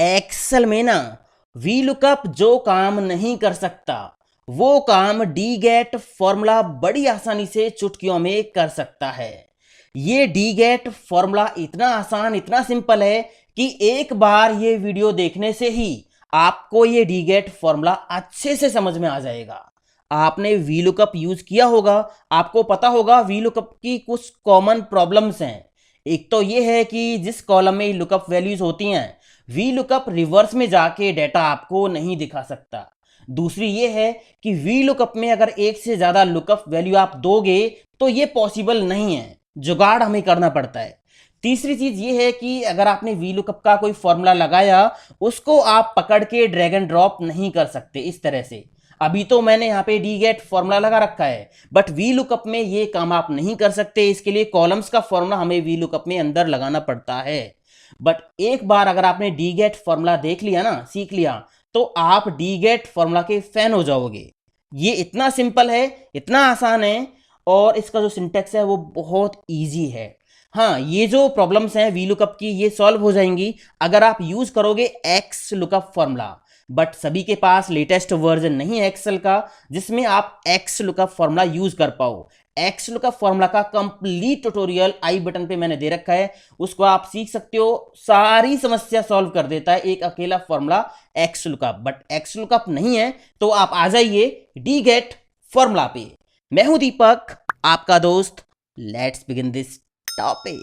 Excel में ना V lookup जो काम नहीं कर सकता वो काम डी गेट फॉर्मूला बड़ी आसानी से चुटकियों में कर सकता है। ये डी गेट फॉर्मूला इतना आसान इतना सिंपल है कि एक बार ये वीडियो देखने से ही आपको ये डी गेट फॉर्मूला अच्छे से समझ में आ जाएगा। आपने वी लुकअप यूज किया होगा, आपको पता होगा वी लुकअप की कुछ कॉमन प्रॉब्लम्स हैं। एक तो ये है कि जिस कॉलम में लुकअप वैल्यूज होती हैं वी लुकअप रिवर्स में जाके डेटा आपको नहीं दिखा सकता। दूसरी ये है कि वी लुकअप में अगर एक से ज्यादा लुकअप वैल्यू आप दोगे तो ये पॉसिबल नहीं है, जुगाड़ हमें करना पड़ता है। तीसरी चीज ये है कि अगर आपने वी लुकअप का कोई फॉर्मूला लगाया उसको आप पकड़ के ड्रैग एंड ड्रॉप नहीं कर सकते इस तरह से। अभी तो मैंने यहाँ पे डी गेट फॉर्मूला लगा रखा है, बट वी लुकअप में ये काम आप नहीं कर सकते। इसके लिए कॉलम्स का फॉर्मूला हमें वी लुकअप में अंदर लगाना पड़ता है। बट एक बार अगर आपने डी गेट फॉर्मूला देख लिया ना, सीख लिया, तो आप डी गेट फॉर्मूला के फैन हो जाओगे। ये इतना सिंपल है, इतना आसान है, और इसका जो सिंटेक्स है वो बहुत इजी है। हाँ, ये जो प्रॉब्लम्स हैं वी लुकअप की ये सॉल्व हो जाएंगी अगर आप यूज करोगे एक्स लुकअप फॉर्मूला। बट सभी के पास लेटेस्ट वर्जन नहीं है एक्सेल का जिसमें आप एक्स लुकअप फॉर्मूला यूज कर पाओ। एक्स लुकअप फॉर्मूला का कंप्लीट ट्यूटोरियल आई बटन पे मैंने दे रखा है, उसको आप सीख सकते हो। सारी समस्या सॉल्व कर देता है एक अकेला formula x lookup. But x lookup नहीं है तो आप आ जाइए डी गेट फॉर्मूला पे। मैं हूं दीपक, आपका दोस्त। Let's begin this topic.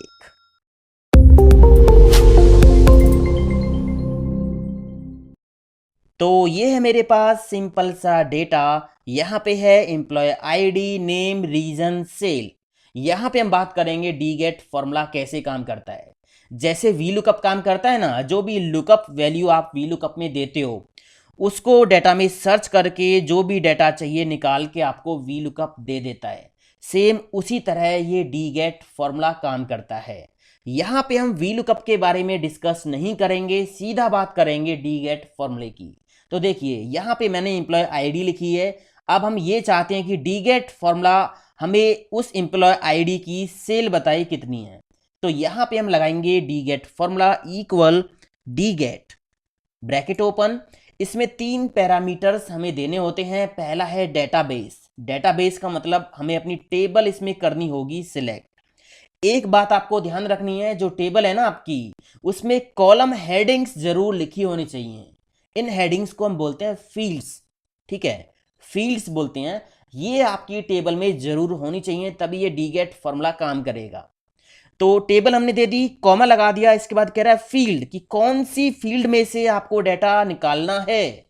तो ये है मेरे पास सिंपल सा डेटा। यहाँ पे है employ ID, name, region, sale. यहाँ पे हम बात करेंगे डी गेट फॉर्मूला कैसे काम करता है। जैसे वी लुकअप काम करता है ना, जो भी लुकअप वैल्यू आप वी लुकअप में देते हो उसको डेटा में सर्च करके जो भी डेटा चाहिए निकाल के आपको वी लुकअप दे देता है। सेम उसी तरह ये डी गेट फॉर्मूला काम करता है। यहाँ पे हम वी लुकअप के बारे में डिस्कस नहीं करेंगे, सीधा बात करेंगे डी गेट फॉर्मूले की। तो देखिए यहाँ पे मैंने एम्प्लॉय आईडी लिखी है। अब हम ये चाहते हैं कि डी गेट फॉर्मूला हमें उस एम्प्लॉय आईडी की सेल बताए कितनी है। तो यहाँ पे हम लगाएंगे D get formula equal D get, bracket open. इसमें 3 पैरामीटर्स हमें देने होते हैं। पहला है डेटाबेस। डेटाबेस का मतलब हमें अपनी टेबल इसमें करनी होगी सिलेक्ट। एक बात आपको ध्यान रखनी है, जो टेबल है ना आपकी उसमें कॉलम हेडिंग्स जरूर लिखी होनी चाहिए। इन हेडिंग्स को हम बोलते हैं फील्ड्स, ठीक है, फील्ड्स बोलते हैं। ये आपकी टेबल में जरूर होनी चाहिए, तभी ये डी गेट फॉर्मूला काम करेगा। तो टेबल हमने दे दी, कॉमा लगा दिया। इसके बाद कह रहा है फील्ड कि कौन सी फील्ड में से आपको डाटा निकालना है।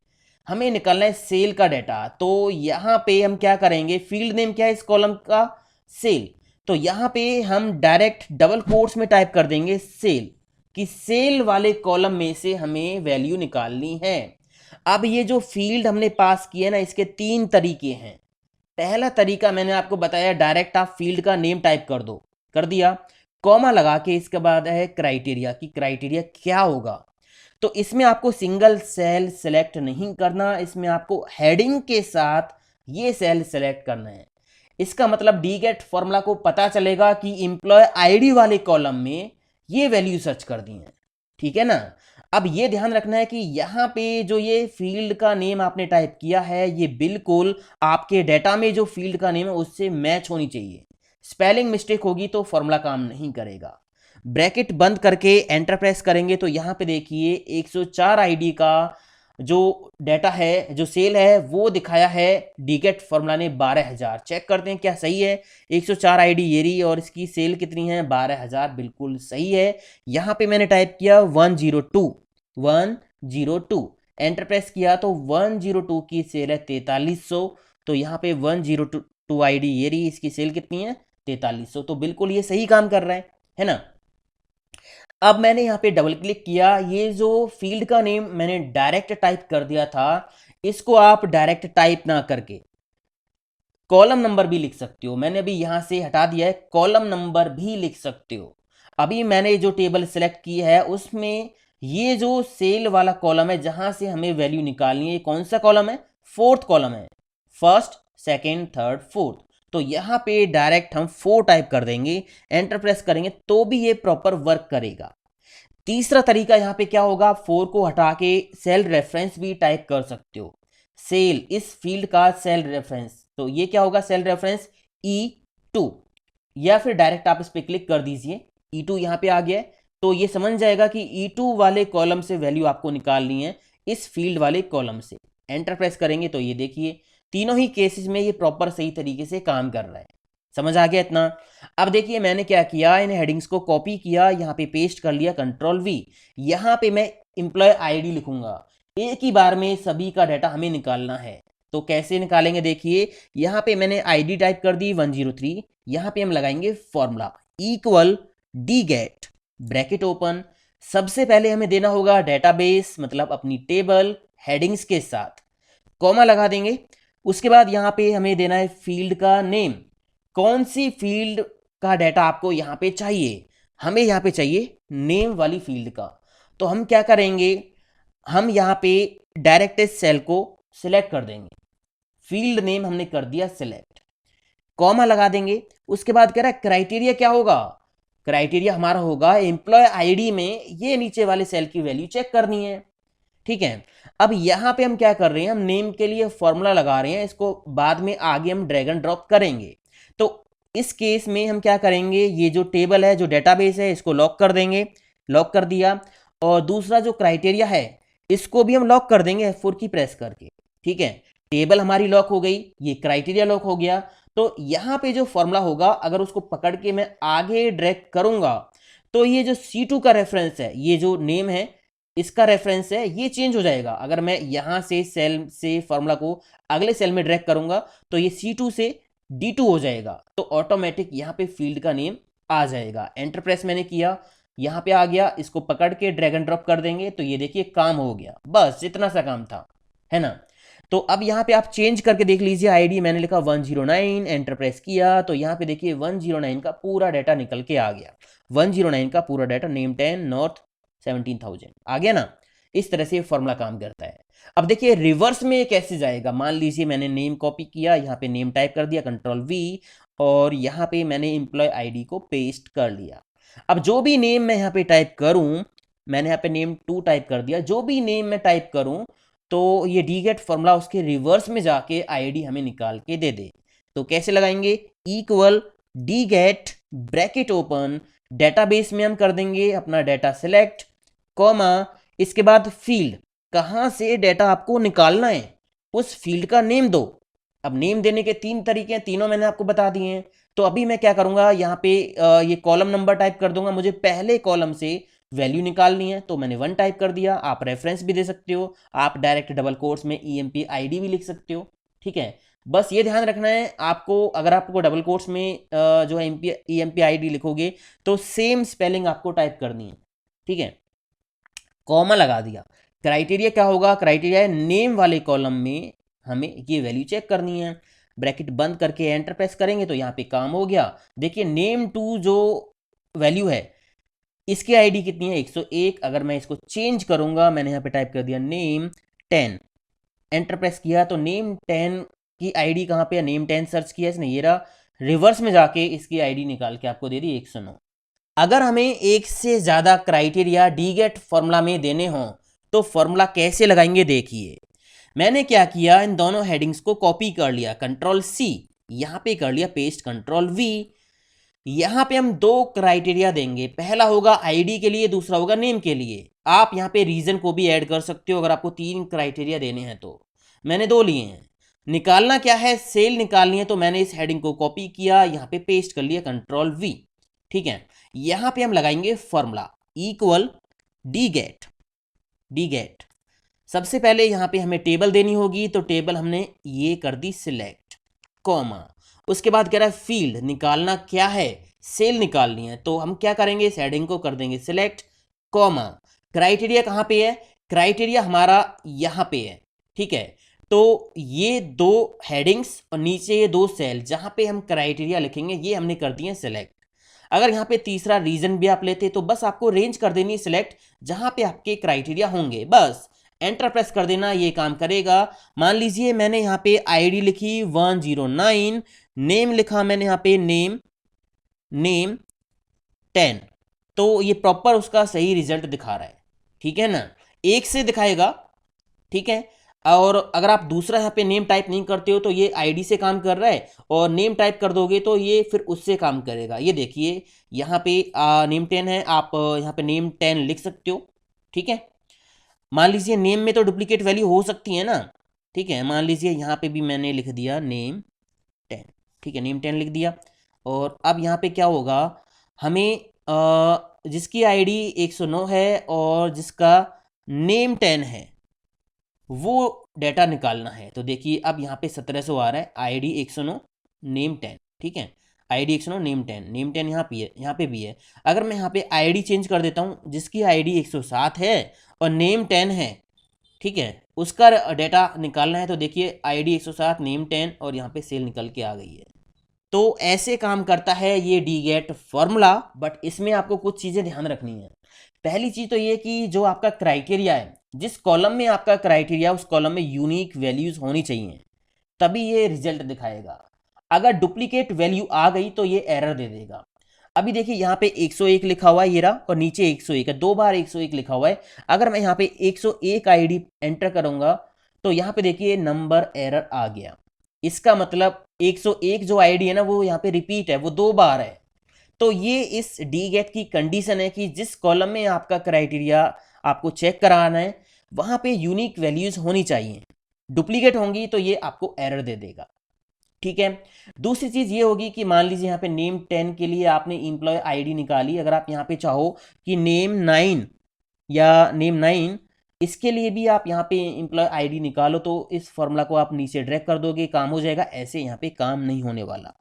हमें निकालना है सेल का डाटा। तो यहाँ पे हम क्या करेंगे, फील्ड नेम क्या है इस कॉलम का, सेल। तो यहाँ पे हम डायरेक्ट डबल कोट्स में टाइप कर देंगे सेल, कि सेल वाले कॉलम में से हमें वैल्यू निकालनी है। अब ये जो फील्ड हमने पास किए ना, इसके 3 तरीके हैं। पहला तरीका मैंने आपको बताया, डायरेक्ट आप फील्ड का नेम टाइप कर दो, कर दिया, कॉमा लगा के इसके बाद है क्राइटेरिया, कि क्राइटेरिया क्या होगा। तो इसमें आपको सिंगल सेल सेलेक्ट नहीं करना, इसमें आपको हेडिंग के साथ ये सेल सेलेक्ट करना है। इसका मतलब डी गेट फॉर्मूला को पता चलेगा कि एम्प्लॉय आईडी वाले कॉलम में ये वैल्यू सर्च कर दी है, ठीक है ना। अब ये ध्यान रखना है कि यहाँ पे जो ये फील्ड का नेम आपने टाइप किया है ये बिल्कुल आपके डेटा में जो फील्ड का नेम है उससे मैच होनी चाहिए। स्पेलिंग मिस्टेक होगी तो फॉर्मूला काम नहीं करेगा। ब्रैकेट बंद करके एंटर प्रेस करेंगे तो यहाँ पे देखिए 104 आईडी का जो डेटा है, जो सेल है, वो दिखाया है डी गेट फॉर्मूला ने 12,000। चेक करते हैं क्या सही है। 104 आईडी ये रही और इसकी सेल कितनी है, 12,000, बिल्कुल सही है। यहाँ पे मैंने टाइप किया 102 एंटर प्रेस किया तो 102 की सेल है 4300। तो यहाँ पे 102 आईडी ये रही, इसकी सेल कितनी है, 4300। तो बिल्कुल ये सही काम कर रहा है ना। अब मैंने यहाँ पे डबल क्लिक किया, ये जो फील्ड का नेम मैंने डायरेक्ट टाइप कर दिया था इसको आप डायरेक्ट टाइप ना करके कॉलम नंबर भी लिख सकते हो। मैंने अभी यहाँ से हटा दिया है, कॉलम नंबर भी लिख सकते हो। अभी मैंने जो टेबल सेलेक्ट की है उसमें ये जो सेल वाला कॉलम है जहां से हमें वैल्यू निकालनी है, कौन सा कॉलम है, 4th कॉलम है, फर्स्ट, सेकेंड, थर्ड, फोर्थ। तो यहाँ पे डायरेक्ट हम 4 टाइप कर देंगे, एंटर प्रेस करेंगे तो भी ये प्रॉपर वर्क करेगा। तीसरा तरीका यहाँ पे क्या होगा, आप 4 को हटा के सेल रेफरेंस भी टाइप कर सकते हो। सेल, इस फील्ड का सेल रेफरेंस, तो ये क्या होगा, सेल रेफरेंस E2, या फिर डायरेक्ट आप इस पर क्लिक कर दीजिए, E2 यहाँ पे आ गया है, तो ये समझ जाएगा कि E2 वाले कॉलम से वैल्यू आपको निकालनी है इस फील्ड वाले कॉलम से। एंटर प्रेस करेंगे तो ये देखिए तीनों ही केसेस में ये प्रॉपर सही तरीके से काम कर रहा है। समझ आ गया इतना। अब देखिए मैंने क्या किया, इन हेडिंग्स को कॉपी किया, यहाँ पे पेस्ट कर लिया, कंट्रोल V। यहाँ पे मैं एम्प्लॉय आईडी लिखूंगा, एक ही बार में सभी का डाटा हमें निकालना है। तो कैसे निकालेंगे, देखिए यहाँ पे मैंने आईडी टाइप कर दी 103, यहाँ पे हम लगाएंगे formula equal dget bracket open. सबसे पहले हमें देना होगा डेटाबेस, मतलब अपनी टेबल हेडिंग्स के साथ, कॉमा लगा देंगे। उसके बाद यहाँ पे हमें देना है फील्ड का नेम, कौन सी फील्ड का डाटा आपको यहाँ पे चाहिए, हमें यहाँ पे चाहिए नेम वाली फील्ड का। तो हम क्या करेंगे, हम यहाँ पे डायरेक्ट इस सेल को सिलेक्ट कर देंगे, फील्ड नेम हमने कर दिया सिलेक्ट, कॉमा लगा देंगे। उसके बाद कह रहा है क्राइटेरिया क्या होगा, क्राइटेरिया हमारा होगा एम्प्लॉय आईडी में ये नीचे वाले सेल की वैल्यू चेक करनी है। ठीक है, अब यहां पे हम क्या कर रहे हैं, हम नेम के लिए फॉर्मूला लगा रहे हैं, इसको बाद में आगे हम ड्रैग एंड ड्रॉप करेंगे। तो इस केस में हम क्या करेंगे, ये जो टेबल है, जो डेटाबेस है, इसको लॉक कर देंगे, लॉक कर दिया। और दूसरा जो क्राइटेरिया है इसको भी हम लॉक कर देंगे F4 की प्रेस करके। ठीक है, टेबल हमारी लॉक हो गई, ये क्राइटेरिया लॉक हो गया। तो यहां पे जो फॉर्मूला होगा अगर उसको पकड़ के मैं आगे ड्रैग करूंगा तो ये जो C2 का रेफरेंस है, ये जो नेम है इसका रेफरेंस है, ये चेंज हो जाएगा। अगर मैं यहां से सेल से फॉर्मूला को अगले सेल में ड्रैग करूंगा तो ये C2 से D2 हो जाएगा, तो ऑटोमेटिक यहां पे फील्ड का नेम आ जाएगा। एंटर प्रेस मैंने किया, यहां पे आ गया, इसको पकड़ के ड्रैग एंड ड्रॉप कर देंगे तो ये देखिए काम हो गया, बस इतना सा काम था, है ना। तो अब यहाँ पे आप चेंज करके देख लीजिए, आईडी मैंने लिखा 109, एंटर प्रेस किया तो यहाँ पे देखिए 109 का पूरा डाटा निकल के आ गया, 109 का पूरा डाटा, नेम 10 नॉर्थ 17,000 आ गया ना। इस तरह से ये फॉर्मूला काम करता है। अब देखिए रिवर्स में कैसे जाएगा, मान लीजिए मैंने नेम कॉपी किया, यहाँ पे नेम टाइप कर दिया, कंट्रोल V, और यहाँ पे मैंने एम्प्लॉय आईडी को पेस्ट कर लिया। अब जो भी नेम मैं यहाँ पे टाइप करूँ, मैंने यहाँ पे नेम 2 टाइप कर दिया, जो भी नेम मैं टाइप करूँ तो ये डीगेट फॉर्मूला उसके रिवर्स में जाके आईडी हमें निकाल के दे दे। तो कैसे लगाएंगे, इक्वल डीगेट ब्रैकेट ओपन, डेटाबेस में हम कर देंगे अपना डाटा सिलेक्ट, कॉमा, इसके बाद फील्ड, कहां से डाटा आपको निकालना है उस फील्ड का नेम दो। अब नेम देने के 3 तरीके हैं, तीनों मैंने आपको बता दिए हैं। तो अभी मैं क्या करूंगा, यहाँ पे ये कॉलम नंबर टाइप कर दूंगा, मुझे पहले कॉलम से वैल्यू निकालनी है तो मैंने 1 टाइप कर दिया। आप रेफरेंस भी दे सकते हो, आप डायरेक्ट डबल कोट्स में EMP ID भी लिख सकते हो। ठीक है, बस ये ध्यान रखना है आपको, अगर आपको डबल कोट्स में जो है EMP ID लिखोगे तो सेम स्पेलिंग आपको टाइप करनी है। ठीक है, कॉमा लगा दिया। क्राइटेरिया क्या होगा, क्राइटेरिया है नेम वाले कॉलम में हमें ये वैल्यू चेक करनी है, ब्रैकेट बंद करके एंटर प्रेस करेंगे तो यहाँ पे काम हो गया। देखिए नेम 2 जो वैल्यू है इसकी आईडी कितनी है, 101। अगर मैं इसको चेंज करूंगा, मैंने यहाँ पे टाइप कर दिया नेम 10, एंटर प्रेस किया तो नेम 10 की आईडी कहाँ पे है, नेम 10 सर्च किया इसने, ये रहा, रिवर्स में जाके इसकी आईडी निकाल के आपको दे दी 109। अगर हमें एक से ज्यादा क्राइटेरिया डीगेट फॉर्मूला में देने हों तो फॉर्मूला कैसे लगाएंगे, देखिए मैंने क्या किया, इन दोनों हेडिंग्स को कॉपी कर लिया, कंट्रोल C, यहां पे कर लिया पेस्ट, कंट्रोल V। यहां पे हम 2 क्राइटेरिया देंगे, पहला होगा आईडी के लिए, दूसरा होगा नेम के लिए। आप यहां पे रीजन को भी ऐड कर सकते हो अगर आपको 3 क्राइटेरिया देने हैं तो। मैंने 2 लिए हैं। निकालना क्या है, सेल निकालनी है, तो मैंने इस हेडिंग को कॉपी किया, यहां पे पेस्ट कर लिया, कंट्रोल V। ठीक है, यहां पे हम लगाएंगे फॉर्मूला इक्वल डीगेट, डीगेट। सबसे पहले यहां पे हमें टेबल देनी होगी, तो टेबल हमने ये कर दी सिलेक्ट, कॉमा, उसके बाद कह रहा है फील्ड निकालना क्या है, सेल निकालनी है, तो हम क्या करेंगे, इस हेडिंग को कर देंगे सिलेक्ट, कॉमा, क्राइटेरिया कहां पे है, क्राइटेरिया हमारा यहां पे है। ठीक है, तो ये 2 हेडिंग्स और नीचे ये 2 सेल जहां पे हम क्राइटेरिया लिखेंगे ये हमने कर दिए सिलेक्ट। अगर यहाँ पे तीसरा रीजन भी आप लेते तो बस आपको रेंज कर देनी सिलेक्ट जहां पे आपके क्राइटेरिया होंगे, बस एंटर प्रेस कर देना, ये काम करेगा। मान लीजिए मैंने यहाँ पे आईडी लिखी 109, नेम लिखा मैंने यहाँ पे नेम 10, तो ये प्रॉपर उसका सही रिजल्ट दिखा रहा है, ठीक है ना, 1 से दिखाएगा, ठीक है। और अगर आप दूसरा यहाँ पे नेम टाइप नहीं करते हो तो ये आईडी से काम कर रहा है, और नेम टाइप कर दोगे तो ये फिर उससे काम करेगा। ये देखिए यहाँ पे नेम 10 है, आप यहाँ पे नेम 10 लिख सकते हो, ठीक है। मान लीजिए नेम में तो डुप्लीकेट वैल्यू हो सकती है ना, ठीक है। मान लीजिए यहाँ पे भी मैंने लिख दिया नेम 10, ठीक है, नेम 10 लिख दिया। और अब यहाँ पे क्या होगा, हमें जिसकी आईडी 109 है और जिसका नेम 10 है वो डेटा निकालना है। तो देखिए अब यहाँ पे 1700 आ रहा है, आईडी 109 नेम 10, ठीक है, आईडी 109 नेम 10, नेम 10 यहाँ पे है, यहाँ पे भी है। अगर मैं यहाँ पे आईडी चेंज कर देता हूँ, जिसकी आईडी 107 है और नेम 10 है, ठीक है, उसका डेटा निकालना है। तो देखिए आईडी 107 नेम 10 और यहाँ पे सेल निकल के आ गई है। तो ऐसे काम करता है ये डीगेट फॉर्मूला, बट इसमें आपको कुछ चीज़ें ध्यान रखनी है। पहली चीज़ तो ये कि जो आपका क्राइटेरिया है, जिस कॉलम में आपका क्राइटेरिया, उस कॉलम में यूनिक वैल्यूज होनी चाहिए, तभी ये रिजल्ट दिखाएगा। अगर डुप्लीकेट वैल्यू आ गई तो ये एरर दे देगा। अभी देखिए यहाँ पे 101 लिखा हुआ है ये रहा, और नीचे 101 है, 2 बार 101 लिखा हुआ है। अगर मैं यहाँ पे 101 आईडी एंटर करूंगा तो यहाँ पे देखिए नंबर एरर आ गया। इसका मतलब 101 जो आईडी है ना वो यहाँ पे रिपीट है, वो 2 बार है। तो ये इस डी गेट की कंडीशन है कि जिस कॉलम में आपका क्राइटेरिया आपको चेक कराना है वहां पे यूनिक वैल्यूज होनी चाहिए। डुप्लीकेट होंगी तो ये आपको एरर दे देगा, ठीक है। दूसरी चीज ये होगी कि मान लीजिए यहाँ पे नेम 10 के लिए आपने इंप्लॉय आईडी निकाली, अगर आप यहाँ पे चाहो कि नेम 9 या नेम 9, इसके लिए भी आप यहाँ पे इंप्लॉय आईडी निकालो, तो इस फॉर्मूला को आप नीचे ड्रैग कर दोगे, काम हो जाएगा। ऐसे यहाँ पे काम नहीं होने वाला।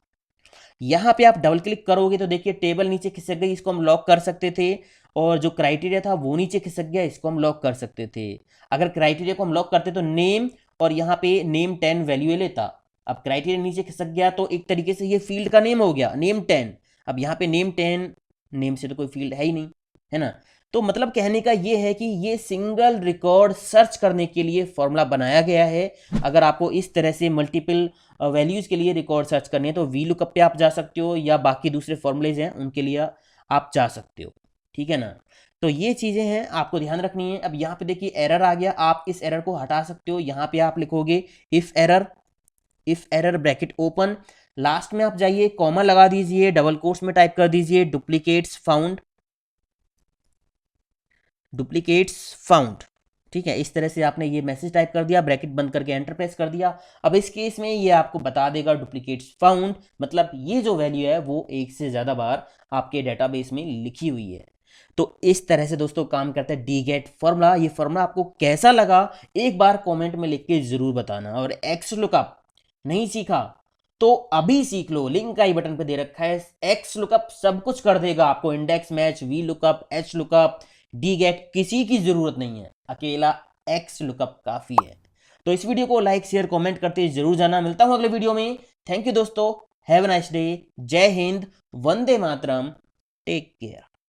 यहाँ पे आप डबल क्लिक करोगे तो देखिए टेबल नीचे खिसक गई, इसको हम लॉक कर सकते थे, और जो क्राइटेरिया था वो नीचे खिसक गया, इसको हम लॉक कर सकते थे। अगर क्राइटेरिया को हम लॉक करते तो नेम और यहाँ पे नेम 10 वैल्यू लेता। अब क्राइटेरिया नीचे खिसक गया तो एक तरीके से ये फील्ड का नेम हो गया नेम 10। अब यहाँ पे नेम 10, नेम से तो कोई फील्ड है ही नहीं, है ना। तो मतलब कहने का ये है कि ये सिंगल रिकॉर्ड सर्च करने के लिए फॉर्मूला बनाया गया है। अगर आपको इस तरह से मल्टीपल वैल्यूज के लिए रिकॉर्ड सर्च करनी है तो वी लुकअप पे आप जा सकते हो, या बाकी दूसरे फॉर्मूलेज हैं उनके लिए आप जा सकते हो, ठीक है ना। तो ये चीज़ें हैं आपको ध्यान रखनी है। अब यहाँ पे देखिए एरर आ गया, आप इस एरर को हटा सकते हो। यहाँ पे आप लिखोगे if error bracket open, last में आप जाइए कॉमा लगा दीजिए, डबल कोट्स में टाइप कर दीजिए डुप्लीकेट्स फाउंड, ठीक है। इस तरह से आपने ये मैसेज टाइप कर दिया, ब्रैकेट बंद करके एंटर प्रेस कर दिया। अब इस केस में ये आपको बता देगा डुप्लीकेट्स फाउंड, मतलब ये जो वैल्यू है वो एक से ज़्यादा बार आपके डेटाबेस में लिखी हुई है। तो इस तरह से दोस्तों काम करता है डीगेट फॉर्मूला। ये फॉर्मूला आपको कैसा लगा एक बार कमेंट में लिख के जरूर बताना। और एक्स लुकअप नहीं सीखा तो अभी सीख लो, लिंक आई बटन पे दे रखा है। एक्स लुकअप सब कुछ कर देगा आपको, index match, V lookup, H lookup, D get, किसी की जरूरत नहीं है, अकेला एक्स लुकअप काफी है। तो इस वीडियो को लाइक शेयर कमेंट करते जरूर जाना। मिलता हूं अगले वीडियो में। थैंक यू दोस्तों, हैव अ नाइस डे, जय हिंद, वंदे मातरम, टेक केयर।